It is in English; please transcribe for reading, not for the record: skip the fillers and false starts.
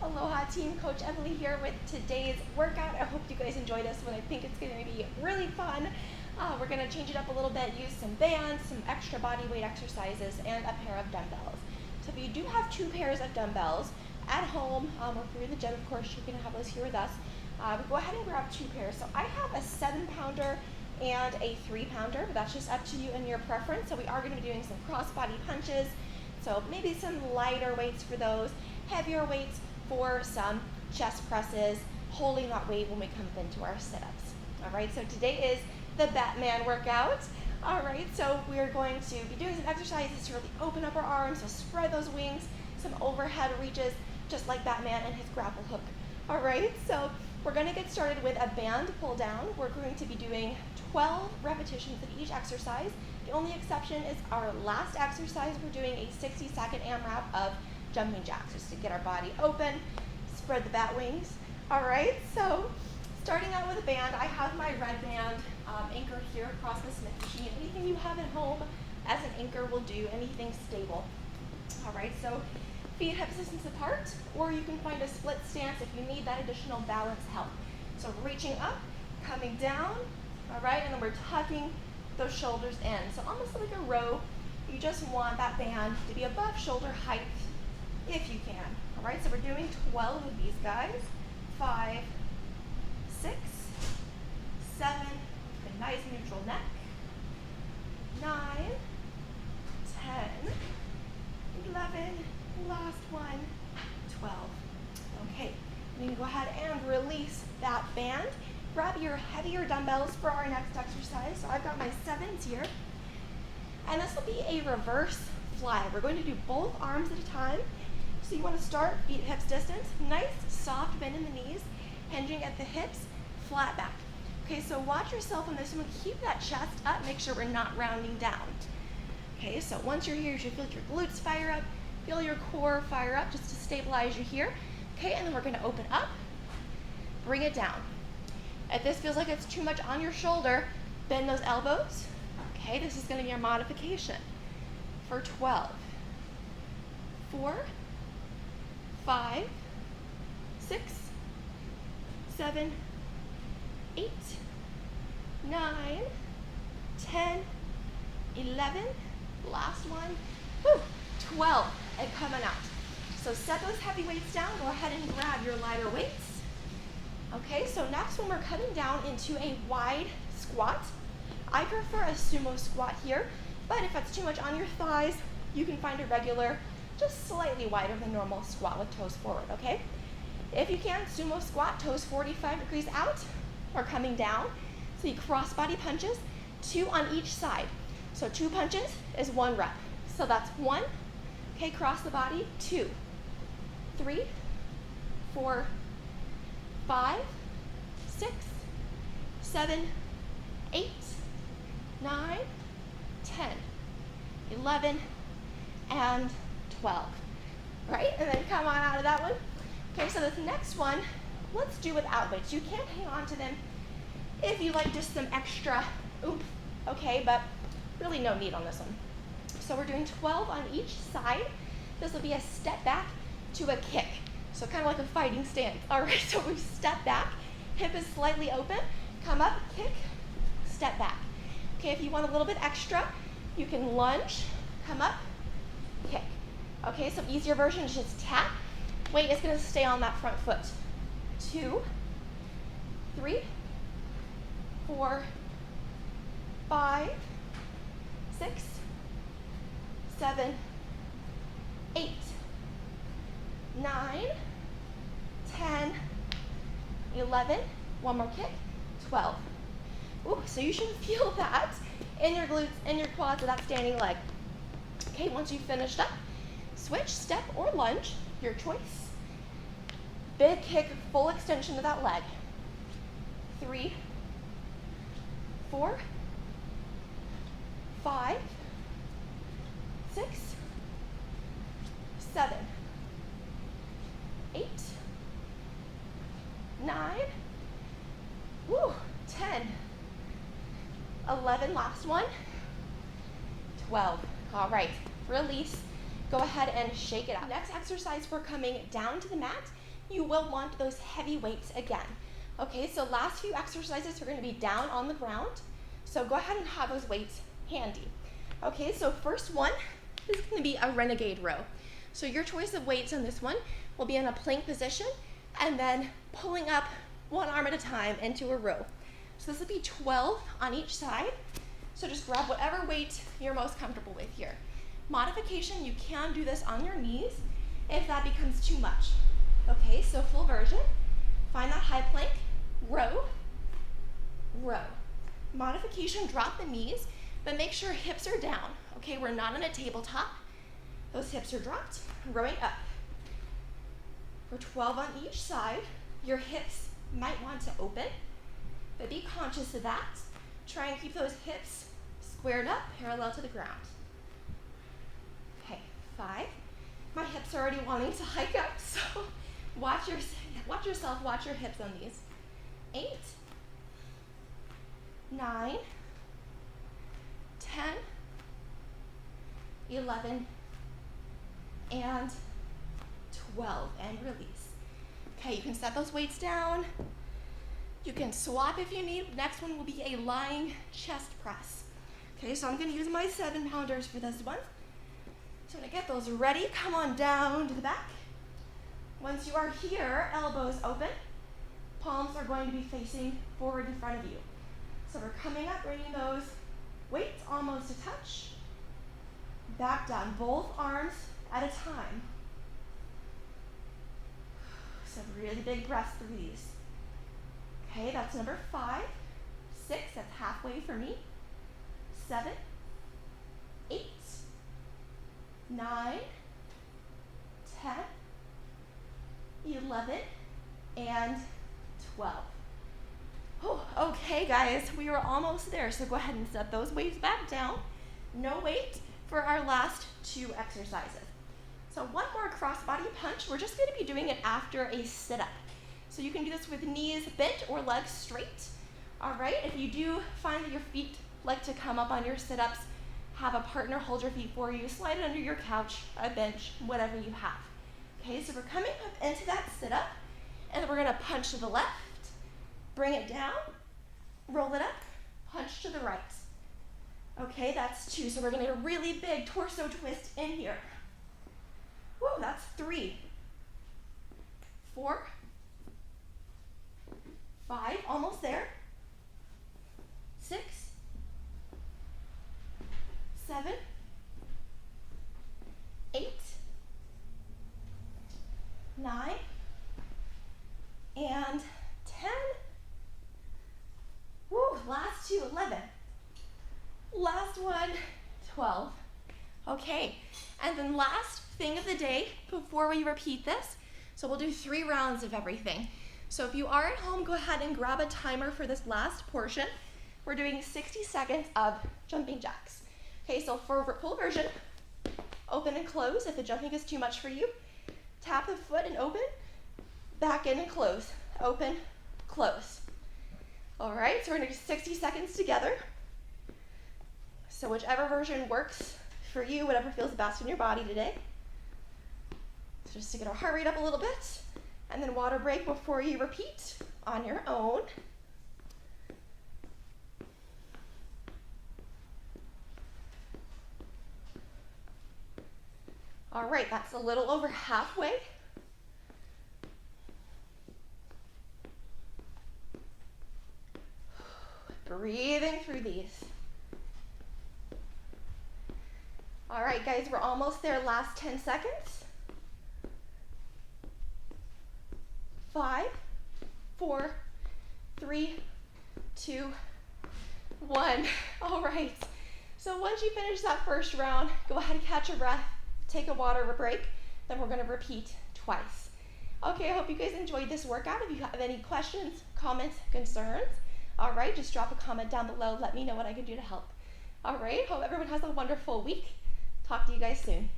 Aloha team, Coach Emily here with today's workout. I hope you guys enjoy this one. I think it's going to be really fun. We're going to change it up a little bit, use some bands, some extra body weight exercises, and a pair of dumbbells. So if you do have 2 pairs of dumbbells at home, or if you're in the gym, of course, you can have those here with us. Go ahead and grab 2 pairs. So I have a 7-pounder and a 3-pounder, but that's just up to you and your preference. So we are going to be doing some cross-body punches, so maybe some lighter weights for those, heavier weights for some chest presses, holding that weight when we come up into our sit-ups. All right, so today is the Batman workout. All right, so we're going to be doing some exercises to really open up our arms, so spread those wings, some overhead reaches, just like Batman and his grapple hook. All right, so we're going to get started with a band pull down. We're going to be doing 12 repetitions of each exercise. The only exception is our last exercise. We're doing a 60-second AMRAP of jumping jacks, just to get our body open, spread the bat wings. All right, so starting out with a band, I have my red band anchor here across the Smith machine. Anything you have at home as an anchor will do, anything stable. All right, so feet hip distance apart, or you can find a split stance if you need that additional balance help. So reaching up, coming down, all right, and then we're tucking those shoulders in. So almost like a row, you just want that band to be above shoulder height if you can. All right, so we're doing 12 of these guys. 5, 6, 7, a nice neutral neck. 9, 10, 11, last one, 12. Okay, you can go ahead and release that band. Grab your heavier dumbbells for our next exercise. So I've got my 7s here. And this will be a reverse fly. We're going to do both arms at a time. So you want to start feet hips distance, nice soft bend in the knees, hinging at the hips, flat back. Okay, so watch yourself on this one. Keep that chest up, make sure we're not rounding down. Okay, so once you're here, you should feel your glutes fire up, feel your core fire up just to stabilize you here. Okay, and then we're going to open up, bring it down. If this feels like it's too much on your shoulder, bend those elbows. Okay, this is going to be our modification for 12. 4, 5, 6, 7, 8, 9, 10, 11, last one, 12, and coming out. So set those heavy weights down, go ahead and grab your lighter weights. Okay, so next when we're cutting down into a wide squat, I prefer a sumo squat here, but if it's too much on your thighs, you can find a regular, just slightly wider than normal squat with toes forward, okay? If you can, sumo squat, toes 45 degrees out or coming down. So you cross body punches, 2 on each side. So 2 punches is 1 rep. So that's 1, okay, cross the body, 2, 3, 4, 5, 6, 7, 8, 9, 10, 11, and 12, right? And then come on out of that one. Okay, so this next one, let's do without weights. You can hang on to them if you like just some extra oomph, okay, but really no need on this one. So we're doing 12 on each side. This will be a step back to a kick. So kind of like a fighting stance. All right, so we step back, hip is slightly open, come up, kick, step back. Okay, if you want a little bit extra, you can lunge, come up, kick. Okay, so easier version is just tap. Weight is going to stay on that front foot. 2, 3, 4, 5, 6, 7, 8, 9, 10, 11, one more kick, 12. Ooh, so you should feel that in your glutes, in your quads, of that standing leg. Okay, once you've finished up, switch, step, or lunge, your choice. Big kick, full extension of that leg. 3, 4, 5, 6, 7, 8, 9, 10, 11, last one, 12. All right, release. Go ahead and shake it out. Next exercise, we're coming down to the mat. you will want those heavy weights again. Okay, so last few exercises are going to be down on the ground. So go ahead and have those weights handy. Okay, so first one is going to be a Renegade Row. So your choice of weights on this one will be in a plank position and then pulling up one arm at a time into a row. So this will be 12 on each side. So just grab whatever weight you're most comfortable with here. Modification, you can do this on your knees if that becomes too much. Okay, so full version, find that high plank, row, row. Modification, drop the knees, but make sure hips are down. Okay, we're not on a tabletop. Those hips are dropped, rowing up. For 12 on each side, your hips might want to open, but be conscious of that. Try and keep those hips squared up, parallel to the ground. Okay, 5. My hips are already wanting to hike up, so watch yourself, watch your hips on these. 8, 9, 10, 11, and 12, and release. Okay, you can set those weights down. You can swap if you need. Next one will be a lying chest press. Okay, so I'm gonna use my 7-pounders for this one. So to get those ready, come on down to the back. Once you are here, elbows open. Palms are going to be facing forward in front of you. So we're coming up, bringing those weights almost to touch. Back down, both arms at a time. Some really big breaths through these. Okay, that's number 5. 6, that's halfway for me. 7, 8, 9, 10, 11, and 12. Oh, okay, guys, we are almost there. So go ahead and set those weights back down. No weight for our last 2 exercises. So one more crossbody punch. We're just going to be doing it after a sit-up. So you can do this with knees bent or legs straight. All right, if you do find that your feet like to come up on your sit-ups, have a partner hold your feet for you, slide it under your couch, a bench, whatever you have. Okay, so we're coming up into that sit-up, and then we're gonna punch to the left, bring it down, roll it up, punch to the right. Okay, that's 2, so we're gonna get a really big torso twist in here. Woo, that's 3, 4, 5, almost there. 6, 7, 8, 9, and 10. Woo, last 2, 11. Last one, 12. Okay, and then last thing of the day before we repeat this, so we'll do 3 rounds of everything. So if you are at home, go ahead and grab a timer for this last portion. We're doing 60 seconds of jumping jacks. Okay, so for full version, open and close. If the jumping is too much for you, tap the foot and open, back in and close, open, close. All right, so we're gonna do 60 seconds together. So whichever version works for you, whatever feels best in your body today. So just to get our heart rate up a little bit, and then water break before you repeat on your own. All right, that's a little over halfway. Breathing through these. All right, guys, we're almost there. Last 10 seconds. 5, 4, 3, 2, 1. All right. So once you finish that first round, go ahead and catch your breath, take a water break, then we're gonna repeat twice. Okay, I hope you guys enjoyed this workout. If you have any questions, comments, concerns, all right, just drop a comment down below. Let me know what I can do to help. All right, hope everyone has a wonderful week. Talk to you guys soon.